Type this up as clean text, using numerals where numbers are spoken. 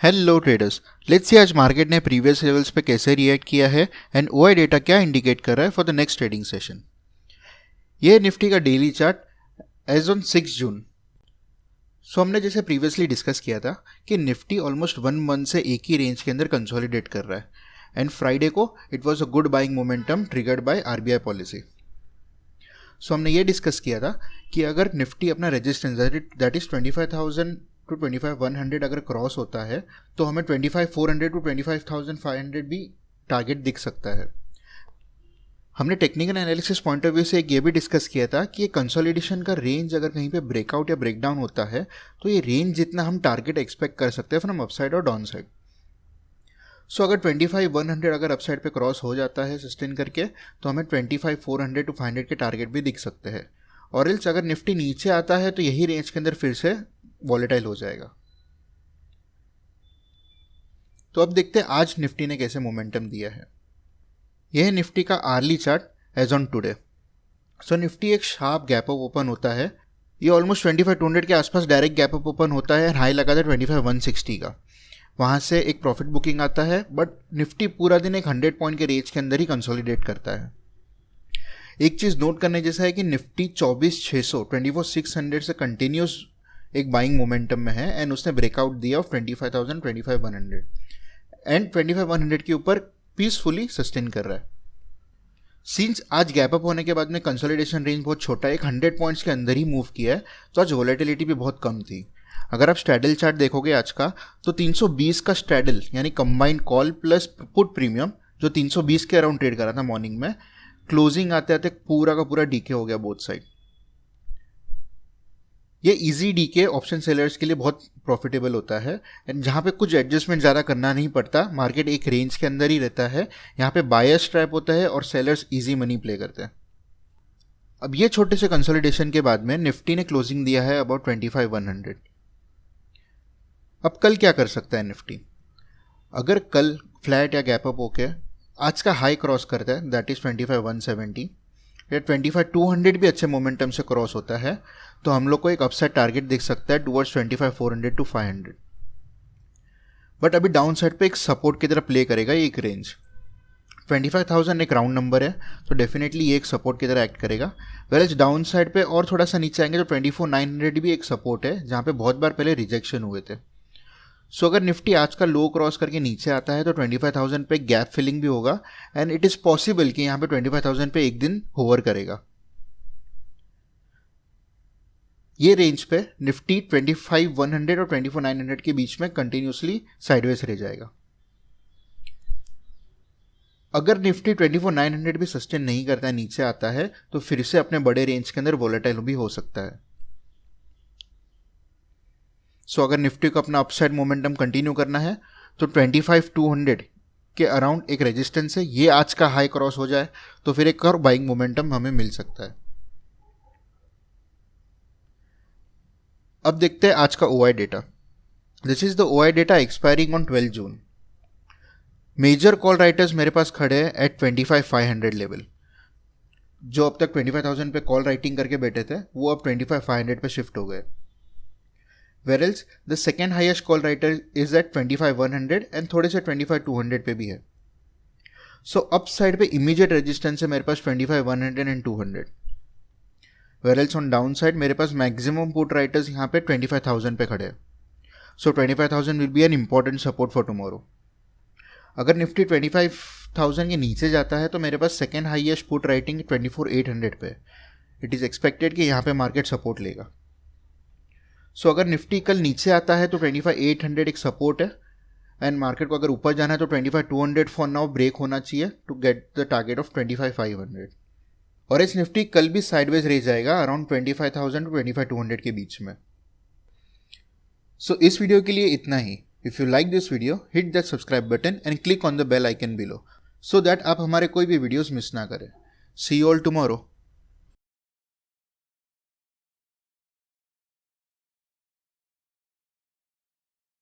Hello traders, let's see आज market ने previous levels पे कैसे रिएक्ट किया है एंड ओआई डेटा क्या इंडिकेट कर रहा है for the next trading session. ये है निफ्टी का डेली चार्ट एज ऑन 6 जून। सो हमने जैसे प्रीवियसली डिस्कस किया था कि निफ्टी ऑलमोस्ट 1 मंथ से एक ही रेंज के अंदर कंसोलिडेट कर रहा है एंड फ्राइडे को it was a good buying momentum triggered by RBI policy. So हमने ये डिस्कस किया था कि अगर निफ्टी अपना रेजिस्टेंस दैट इज 25,000 टू 25,100 अगर क्रॉस होता है तो हमें 25,400 टू 25,500 भी टारगेट दिख सकता है। हमने technical analysis point of view से एक ये भी डिस्कस किया था कि ये कंसोलिडेशन का रेंज अगर कहीं पे ब्रेकआउट या ब्रेकडाउन होता है तो ये रेंज जितना हम टारगेट एक्सपेक्ट कर सकते हैं फ्रॉम अपसाइड और डाउन साइड। सो अगर 25,100 अगर अपसाइड पे क्रॉस हो जाता है सस्टेन करके तो हमें 25,400 टू 500 के टारगेट भी दिख सकते हैं, और एल्स अगर निफ्टी नीचे आता है तो यही रेंज के अंदर फिर से वॉलेटाइल हो जाएगा। तो अब देखते हैं आज निफ्टी ने कैसे मोमेंटम दिया है। यह है निफ्टी का early chart as on today. So Nifty एक शार्प गैप अप ओपन होता है, ये ऑलमोस्ट 25,200 के आसपास डायरेक्ट गैप अप ओपन होता है, हाई लगा था 25,160 का, वहाँ से एक प्रॉफिट बुकिंग आता है, बट निफ्टी पूरा दिन एक 100 पॉइंट के रेंज के अंदर ही कंसोलिडेट करता है। एक चीज़ नोट करने जैसा है कि निफ्टी 24,600 24,600 से कंटिन्यूस एक बाइंग मोमेंटम में है एंड उसने ब्रेकआउट दिया ऑफ 25,000 25,100 एंड 25,100 के ऊपर पीसफुली सस्टेन कर रहा है। सिंस आज गैप अप होने के बाद में कंसोलिडेशन रेंज बहुत छोटा है, एक 100 पॉइंट्स के अंदर ही मूव किया है, तो आज वोलेटिलिटी भी बहुत कम थी। अगर आप स्ट्रैडल चार्ट देखोगे आज का तो 320 का स्ट्रैडल यानी combined call plus put premium जो 320 के अराउंड ट्रेड करा था मॉर्निंग में, क्लोजिंग आते आते पूरा का पूरा डीके हो गया बोथ साइड। ये इजी डीके ऑप्शन सेलर्स के लिए बहुत प्रॉफिटेबल होता है एंड जहाँ पे कुछ एडजस्टमेंट ज़्यादा करना नहीं पड़ता, मार्केट एक रेंज के अंदर ही रहता है, यहाँ पे बायर्स ट्रैप होता है और सेलर्स इजी मनी प्ले करते हैं। अब ये छोटे से कंसोलिडेशन के बाद में निफ्टी ने क्लोजिंग दिया है अबाउट 25,100। अब कल क्या कर सकता है निफ्टी? अगर कल फ्लैट या गैप अप होके आज का हाई क्रॉस करता है दैट इज 25,170 या 25,200 भी अच्छे मोमेंटम से क्रॉस होता है तो हम लोग को एक अपसाइड टारगेट दिख सकता है टुवर्ड्स 25,400 टू 500। बट अभी डाउन साइड पे एक सपोर्ट की तरह प्ले करेगा ये एक रेंज। 25,000 एक राउंड नंबर है तो डेफिनेटली ये एक सपोर्ट की तरह एक्ट करेगा। वेल डाउन साइड पे और थोड़ा सा नीचे आएंगे तो 24,900 भी एक सपोर्ट है जहाँ पे बहुत बार पहले रिजेक्शन हुए थे। सो अगर निफ्टी आज का लो क्रॉस करके नीचे आता है तो 25,000 पे गैप फिलिंग भी होगा एंड इट इज़ पॉसिबल कि यहाँ पे 25,000 पे एक दिन होवर करेगा। ये रेंज पे निफ्टी 25,100 और 24,900 के बीच में कंटिन्यूसली साइडवेज रह जाएगा। अगर निफ्टी 24,900 भी सस्टेन नहीं करता है, नीचे आता है, तो फिर से अपने बड़े रेंज के अंदर वोलेटाइल भी हो सकता है। सो अगर निफ्टी को अपना अपसाइड मोमेंटम कंटिन्यू करना है तो 25,200 के अराउंड एक रेजिस्टेंस है, ये आज का हाई क्रॉस हो जाए तो फिर एक और बाइंग मोमेंटम हमें मिल सकता है। अब देखते हैं आज का OI data. This is the OI data expiring on 12 June. Major call writers मेरे पास खड़े हैं एट 25,500 लेवल। जो अब तक 25,000 पे कॉल राइटिंग करके बैठे थे वो अब 25,500 पे शिफ्ट हो गए। Whereas the second highest call writer is at 25,100 and थोड़े से 25,200 पे भी है। सो अप साइड पे इमीडिएट रेजिस्टेंस है मेरे पास 25,100 and 200। Whereas on down side मेरे पास मैक्सिमम पुट राइटर्स यहाँ पे 25,000 पे खड़े हैं। सो 25,000 will be an important support for tomorrow. अगर निफ्टी 25,000 के नीचे जाता है तो मेरे पास सेकेंड हाईएस्ट पुट राइटिंग 24,800 पे। इट इज़ एक्सपेक्टेड कि यहाँ पे मार्केट सपोर्ट लेगा। सो अगर निफ्टी कल नीचे आता है तो 25,800 एक सपोर्ट है एंड मार्केट को अगर ऊपर जाना है तो 25,200 फॉर नाउ ब्रेक होना चाहिए to get the target of 25,500। और इस निफ्टी कल भी साइडवेज रह जाएगा अराउंड 25,000 टू 25,200 के बीच में। सो इस वीडियो के लिए इतना ही। If you like this video hit that subscribe button and click on the bell icon below so that आप हमारे कोई भी वीडियोज़ मिस ना करें। See you all tomorrow.